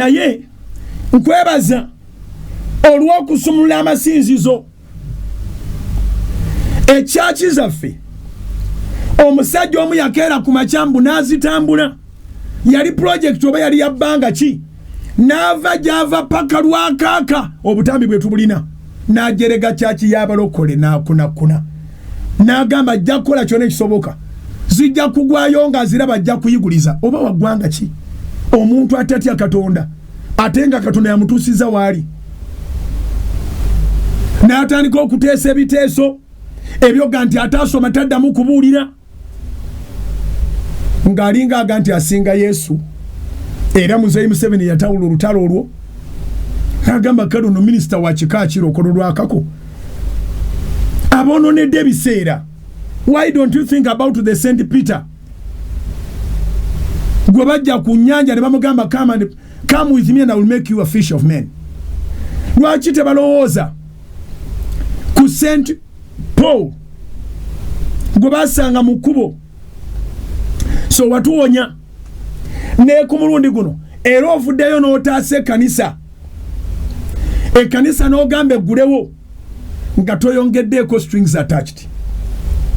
naye nkwebaza olw'okusumulula amasinzizo ekyaki zaffe. Omusajja omu yakeera ku makyambu n'azitambula, yali project oba yali yabbanga ki, n'ava gy'ava paka lwakaaka obutambi bwe tubulina, n'ajerega kyaki y'abalokole n'akunakuna, n'agamba ajja kukola kyonna ekisoboka, zijja kugwayo nga ziraba ajja kuyiguliza. Oba waggwanga ki omuntu atatya Katonda ate nga Katonda yamutuusiza waali, n'atandika okuteesa ebiteeso ebyoga nti ataasoma taddamu kubuulira, ng'alinga aga nti asinga Yesu. Era Muzeeyi Museveni yatawula olutalo olwo n'agamba kale ono minisita wa kika kirokolo lwakako aboononedde ebiseera. Why don't you think about the St. Peter gwe bajja ku nnyanja ne bamugamba come with me and I will make you a fish of men? Lwaki tebalowooza ku St. Paul gwe basanga mu kkubo? So watuwonya ne ku mulundi guno era ovuddeyo n'otaasa ekkanisa, ekkanisa n'ogamba eggulewo nga toyongeddeeko strings attached,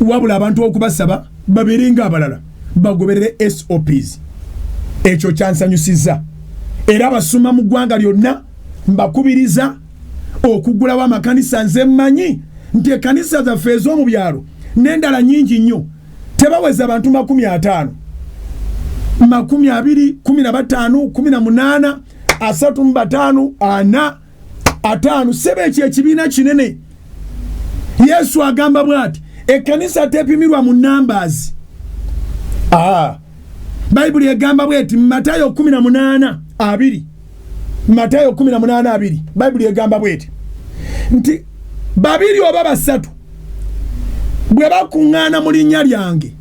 wabula abantu okubasaba babiringa abalala bagoberere SOPs. Ekyo kyansanyusizza era abasuma mu ggwanga lyonna mbakubiriza okuggulawo amakanisa. Nze mmanyi nti ekkanisa zaffe ez'omu byalo n'endala nnyingi nnyo tebaweza abantu 50, 20, 15, 18, 35, 40, 5. Sebe ekyo ekibiina kinene. Yesu agamba bw'ati ekkanisa tepimirwa mu numbers. Bayibuli egamba bw'eti Matayo 18:2. Matayo 18:2. Bayibuli egamba bw'eti nti babiri oba basatu bwe bakuŋŋaana mu linnya lyange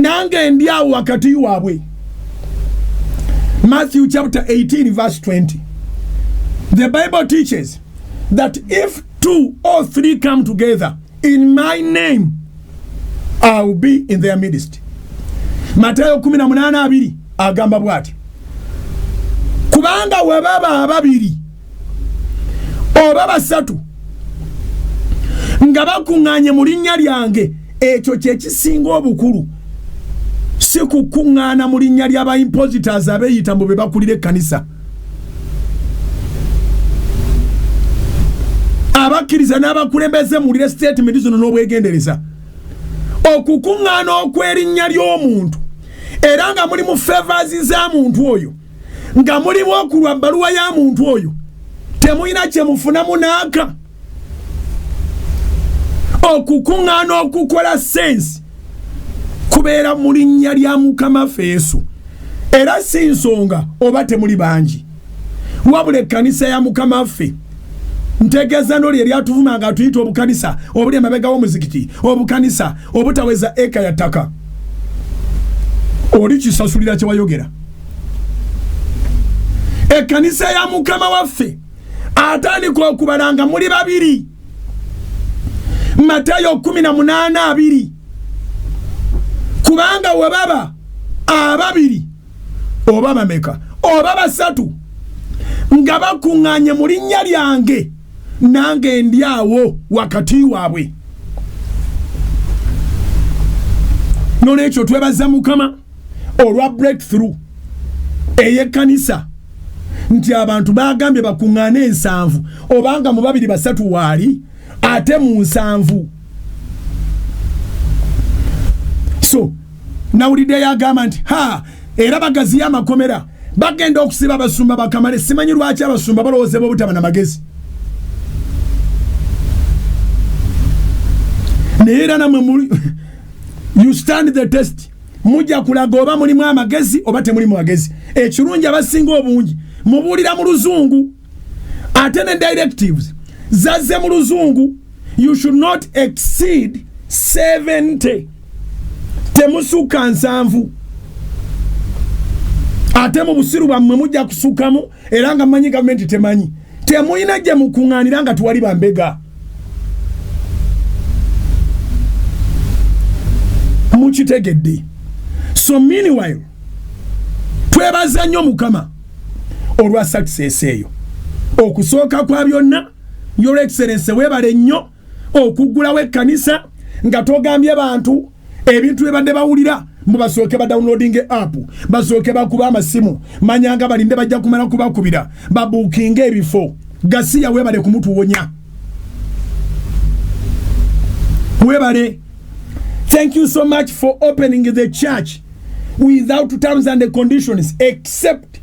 nange ndi awo wakati waabwe. Matthew chapter 18 verse 20. The Bible teaches that if 2 or 3 come together in my name, I will be in their midst. Matayo 18:2 agamba bw'ati kubanga we baba ababiri oba basatu nga bakuŋŋaanye mu linnya lyange, ekyo kye kisinga obukulu, si kukuŋŋaana mu linnya ly'abaimpositors abeeyita mbu be bakulira ekkanisa. Abakkiriza n'abakulembeze muwulire statement zino n'obwegendereza. Okukuŋŋaana okw'erinnya ly'omuntu era nga mulimu favors za muntu oyo, nga mulimu okulwa bbaluwa ya muntu oyo, temulina kye mufunamu naaka. Okukuŋŋaana okukola sense kubeera mu linnya lya Mukama waffe Yesu, era si nsonga oba temuli bangi, wabula ekkanisa ya Mukama waffe. Ntegeeza n'oli eryatuvuma nga tuyita obukanisa obuli emabega w'omuzikiti, obukanisa obutaweza eka ya ttaka, oli kisasulira kye wayogera. Ekkanisa ya Mukama waffe atandika okubalanga muli babiri. Matayo 18:2. Kubanga we baba ababiri oba bameka oba basatu nga bakuŋŋaanye mu linnya lyange, nange ndi awo wakati waabwe. Noolwekyo twebaza Mukama olwa breakthrough ey'ekkanisa nti abantu bagambye bakuŋŋaane 7 obanga mu 2 basatu waali ate mu 7. So nawulidde yagamba nti era bagazi y'amakomera bagenda okusiba abasumba bakamale. Simanyi lwaki abasumba balowoozebwa obutaba na magezi. Naye era namwe you stand the test. Mujja kulaga oba mulimu amagezi oba temulimu magezi. Ekirungi abasinga obungi mubuulira mu Luzungu, ate ne directives zazze mu Luzungu. You should not exceed 70. Temusuka 7. Ate mu busiru bwammwe mujja kusukamu era nga mmanyi gavumenti temanyi. Temulina gye mukuŋŋaanira nga tuwali bambega. Mukitegedde. So meanwhile twebaza nnyo Mukama olwa success eyo. Okusooka kwa byonna Your Excellency webale nnyo okugulawo ekkanisa nga togambye bantu ebintu ebadde bawulira mubasooke ba downloading app basooke bakuba amasimu manyanga balinde bajja kumala kubakubira babukinga ebifo Gasiya webale kumutuwonya webale. Thank you so much for opening the church without terms and conditions except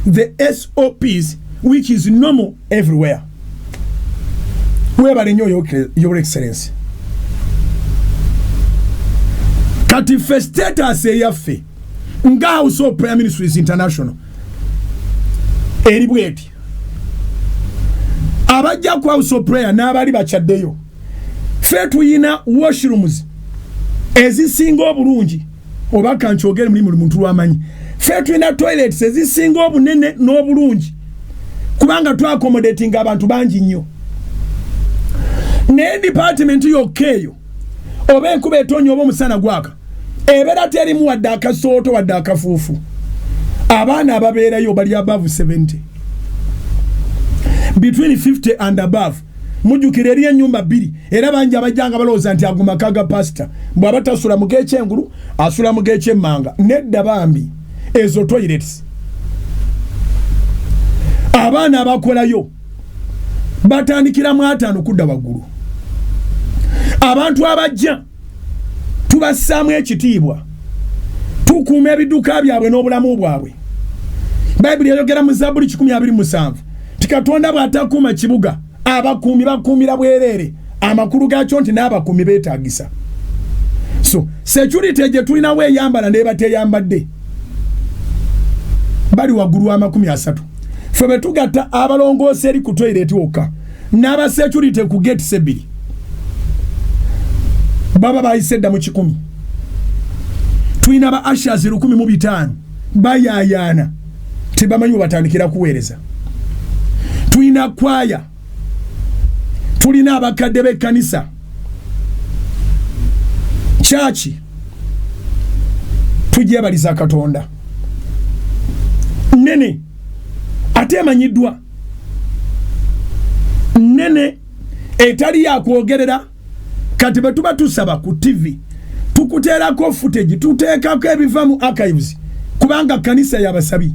the SOPs which is normal everywhere. Webale nnyo Your Excellency. Kati fe status eyaffe nga House of Prayer Ministries International eri bweti abajja ku House of Prayer n'abali bakyaddeyo fe tuyina washrooms ezisinga obulungi oba kankyogere muri muntu lwamanyi fe tuyina toilets ezisinga obunene n'obulungi kubanga twaccommodating abantu bangi nnyo ne department yokeyo oba enkuba etonnya oba omusana gwaka ebera terimu wadde akasooto wadde akafuufu abaana ababeerayo bali above 70 between 50 and above mujukire eri ennyumba bbiri era bangi abajjanga balowooza nti aguma kaga pastor bw'aba tasula mu g'ekyengulu asula mu g'ekyemmanga nedda bambi ezo toilets abaana abakolayo batandikira mu 5 kudda waggulu abantu abajja tubassaamu ekitiibwa tukuuma ebiduka byabwe n'obulamu bwabwe. Bayibuli yayogera mu Zabbuli 127 ti Katonda bw'atakuuma kibuga abakuumi bakuumira bwereere amakulu gaakyo nti n'abakuumi beetaagisa. So security gye tulinawo eyambala n'eba teyambadde bali waggulu wa 30 ffe be tugatta abalongoosa eri ku toilet wokka n'aba security ku gate sebiri baba bayise dda mu 10 tulina ba ushers 1,500 bayayaana tebamanyi batandikira kuweereza. Tulina kwaya tulina abakadde b'ekkanisa chachi tujebaliza Katonda nene ate emanyiddwa nene etali yakwogerera kati bwe tuba tusaba ku TV tukuteerako footage tuteekako ebiva mu archives kubanga kanisa yabasabi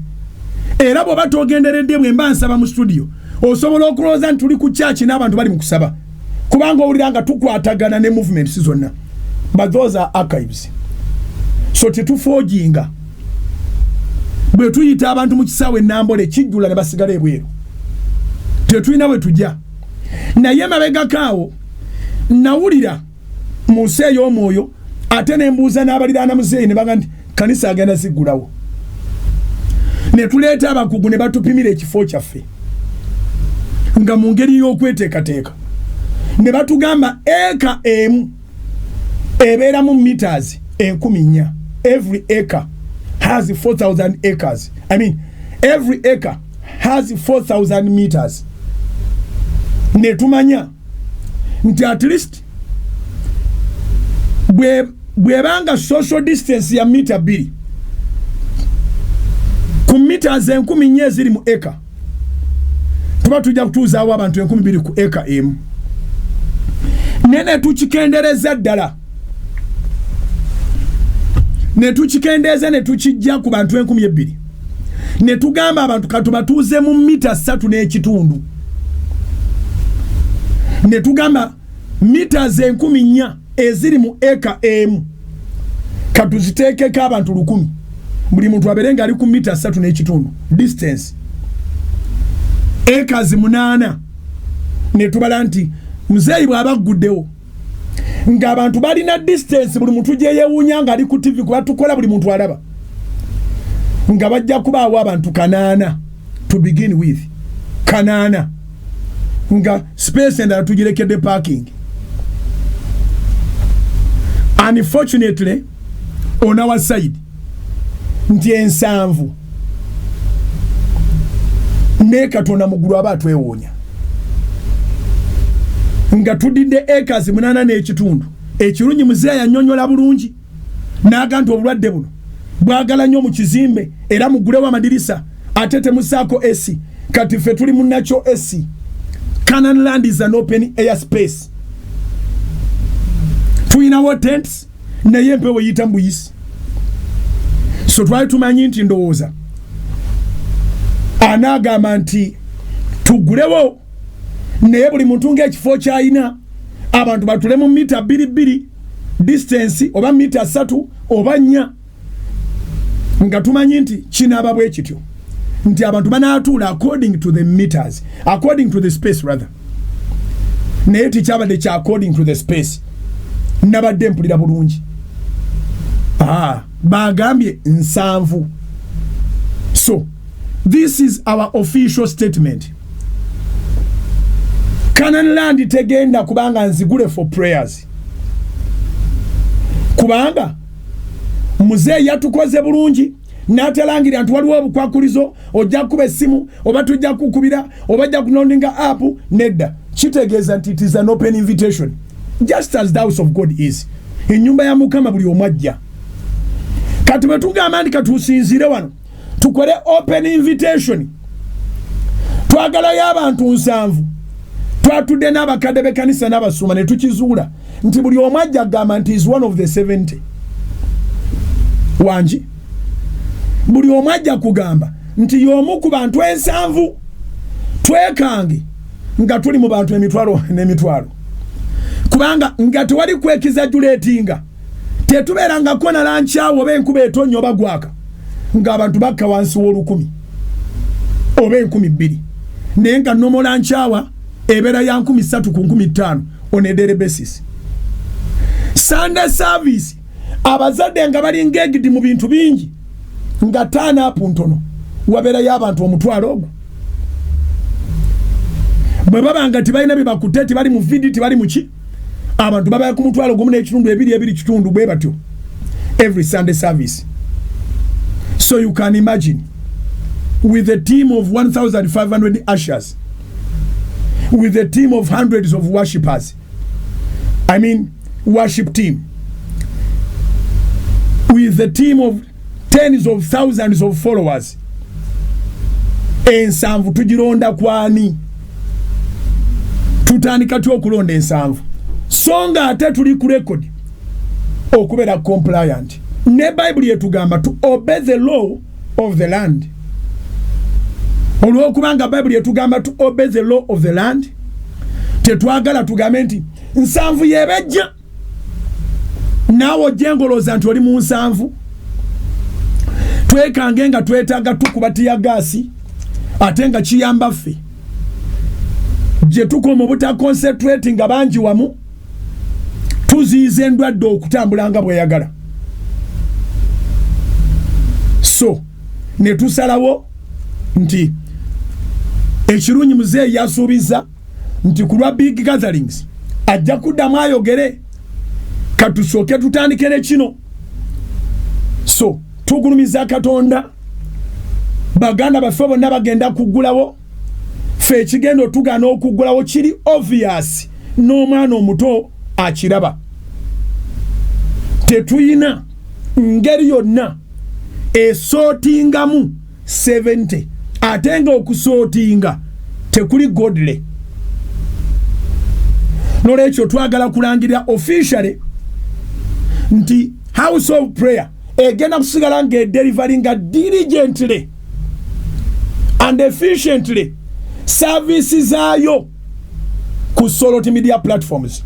era bw'oba togenderedde bwe mba nsaba mu studio osobola okulowooza nti tuli ku church n'abantu bali mu kusaba kubanga owulira nga tukwatagana ne movements zonna but those are archives. So tetufoojinga bwe tuyita abantu mu kisaawe Nambole kijjula ne basigala ebweru tetulina bwe tujja naye mabegakaawo nawulira mu nsi ey'omwoyo ate ne mbuuza n'abaliraana muzeeyi ne baga nti kanisa agenda ziggulawo ne tuleeta abakugu ne batupimira ekifo kyaffe nga mu ngeri y'okweteekateeka ne batugamba eka emu ebeera mu meters 10,000. Every acre has 4,000 acres. I mean, every acre has 4,000 meters. Ne tumanya nti at least bwebanga social distance ya mita 2 ku meters 10,000 eziri mu acre tuba tujja kutuuzaawo abantu 2,000 ku acre emu nene tukikendereza ddala ne tukikendeeza ne tukijja ku bantu 2,000 ne tugamba abantu katubatuuze mu mita 3 n'ekitundu ne tugamba mita 10,000 eziri mu eka emu katuziteekeko abantu 1,000 buli muntu abeerenga ali ku mita 3 n'ekitundu distance eka 8 ne tubala nti muzeeyi bw'abagguddewo nga abantu balina distance buli muntu gye yeewuunya nga ali ku TV kuba tukola buli muntu alaba nga bajja kubaawo abantu 8 to begin with 8 nga space endala tugirekedde parking. Unfortunately on our side nti 7 ne Katonda mugulu aba twewuunya nga tudidde acres 8 n'ekitundu ekirungi muzeeyi annyonnyola bulungi n'aga nti obulwadde buno bwagala nnyo mu kizimbe era mugulewo amadirisa atete musako AC kati ffe tuli munacho AC. Canaan land is an open air space. Tuinawo tents naye empewo yita mbuyisi. So twali tumanyi nti ndowooza anaagamba nti tugulewo naye buli muntu ng'ekifo ky'alina abantu batule mu mita 2 distance oba mita 3 oba 4 nga tumanyi nti kinaaba bwe kityo nti abantu banaatuula according to the meters, according to the space rather. Naye tikyabadde kya according to the space. Nabadde mpulira bulungi. Bagambye 7. So this is our official statement. Canaan land tegenda kubanga nzigule for prayers. Kubanga muzee yatukoze bulungi n'atalangira nti waliwo obukwakulizo ojja kuba essimu oba tujja kukubira oba jja kunondinga app nedda. Kitegeeza nti it is an open invitation just as the house of God is. Ennyumba ya Mukama buli omwajja. Kati bwe tugamba nti katusinzire wano tukole open invitation twagalayo abantu 7 twatudde n'abakadde b'ekkanisa n'abasuma ne tukizuula nti buli omwajja agamba nti is one of the 70. Wanji buli omwajja kugamba nti y'omu ku bantu 7 twekange nga tuli mu bantu emitwalo n'emitwalo kubanga nga tewali kwekizajuletinga tetubeerangako na lankyawo oba enkuba etonnya oba gwaka ng'abantu bakka wansi w'olukumi oba 2,000 naye nga nomo lankyawa ebeera ya 3,000 ku 5,000 on a daily basis. Sunday service abazadde nga bali engaged mu bintu bingi nga turn up ntono wabeera y'abantu omutwalo ogwo. Bwe baba nga tibalina bye bakutte tibali mu vidi tibali mu ki abantu baba ku mutwalo gumu n'ekitundu 2 kitundu bwe batyo every Sunday service. So you can imagine with a team of 1,500 ushers, with a team of hundreds of worshippers, I mean worship team, with a team of tens of thousands of followers, ensanvu tugironda kwani tutandika tu okulonda ensanvu songa ate tuli ku record okubeera compliant ne Bible yetugamba to obey the law of the land. Olwokubanga Bible yetugamba to obey the law of the land tetwagala tugambe nti nsanvu yebejja naawe jengoloza nti oli mu nsanvu twekange nga twetaaga tukubatiya gaasi ate nga kiyamba ffe gye tukoma obuta concentrate nga bangi wamu tuziiza endwadde okutambula nga bweyagala. So ne tusalawo nti ekirungi muzeeyi yasuubiza nti ku lwa big gatherings ajja kuddamu ayogere katusooke tutandike ne kino. So tugulumiza Katonda baganda baffe bonna bagenda kuggulawo ffe ekigenda otugana okuggulawo kiri obvious n'omwana omuto akiraba. Tetuyina ngeri yonna esootingamu 70 ate nga okusootinga tekuli godly. Nolwekyo twagala kulangirira officially nti house of prayer egenda kusigala nga deliveringa diligently and efficiently services zaayo ku Soloti media platforms.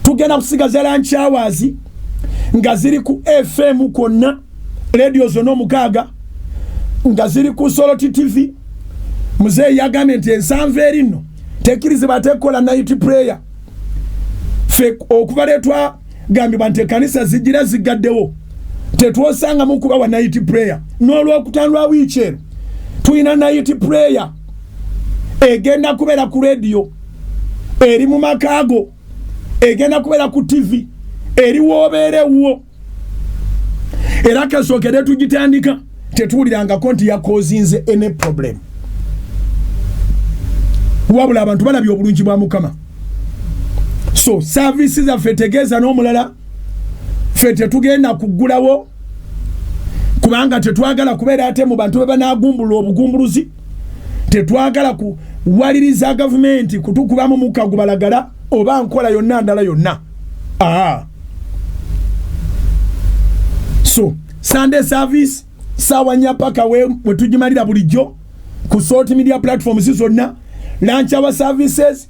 Tugenda kusigaza lunch hours nga ziri ku FM konna radio zonna 6 nga ziri ku Soloti TV. Muzeeyi yagambye nti ensanvu erino tekirizibwa tekola night prayer fe okubaletwa gambibwa nti ekkanisa zigira zigaddewo tetwosanga mu kuba wa night prayer. N'olwokutaano lwa wiiki eno tuyina night prayer egenda kubeera ku radio eri mu makaago egenda kubeera ku TV eri woobeerewo era kasookere tugitandika tetuwulirangako nti yakozinze any problem wabula abantu balabye obulungi bwa Mukama. So services zaffe tegeeza n'omulala ffe tetugenda kuggulawo kubanga tetwagala kubeera ate mu bantu banagumbulwa obugumbuluzi tetwagala kuwaliriza gavumenti kutukubamu mukka gubalagala oba nkola yonna ndala yonna. So Sunday service sawa nyapaka we tujimalira bulijjo ku social media platforms zonna. Lunch hour services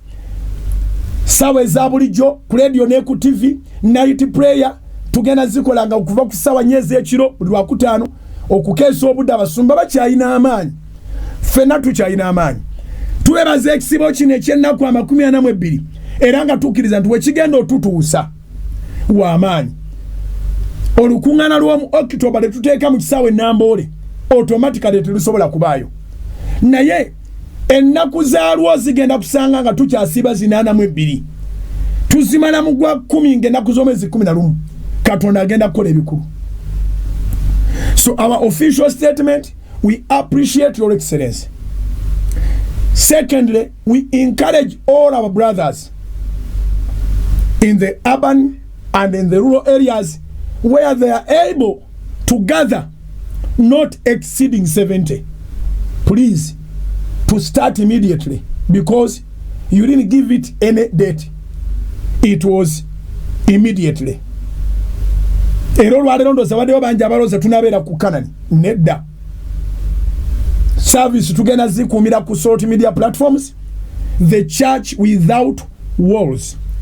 sawa eza bulijjo ku radio ne ku TV. Night prayer tugenda zikolanga okuva ku sawa nyezi ekiro buli wakutaano okukeesa obudde abasumba bakyayina amaanyi ffenna tukyayina amaanyi. Twebaza ekisibo kino ekyennaku 42 era nga tukkiriza nti wekigenda otutuusa w'amaanyi. Olukuŋŋaana lw'omu October letuteeka mu kisaawe Namboole automatically terusobola kubaayo, naye ennaku zaalwo zigenda kusanga nga tukyasiba 82 tuzimala mu gwa 10 ng'ennaku z'omwezi 11 Katonda agenda kukola ebikulu. So our official statement, we appreciate your excellency. Secondly, we encourage all our brothers in the urban and in the rural areas where they are able to gather not exceeding 70, please, to start immediately, because you didn't give it any date. It was immediately. Ero lwalero ndoza wadde wabanja abaloza tunabeera ku Kanani nedda. Service tugenda zikuumira ku social media platforms. The church without walls.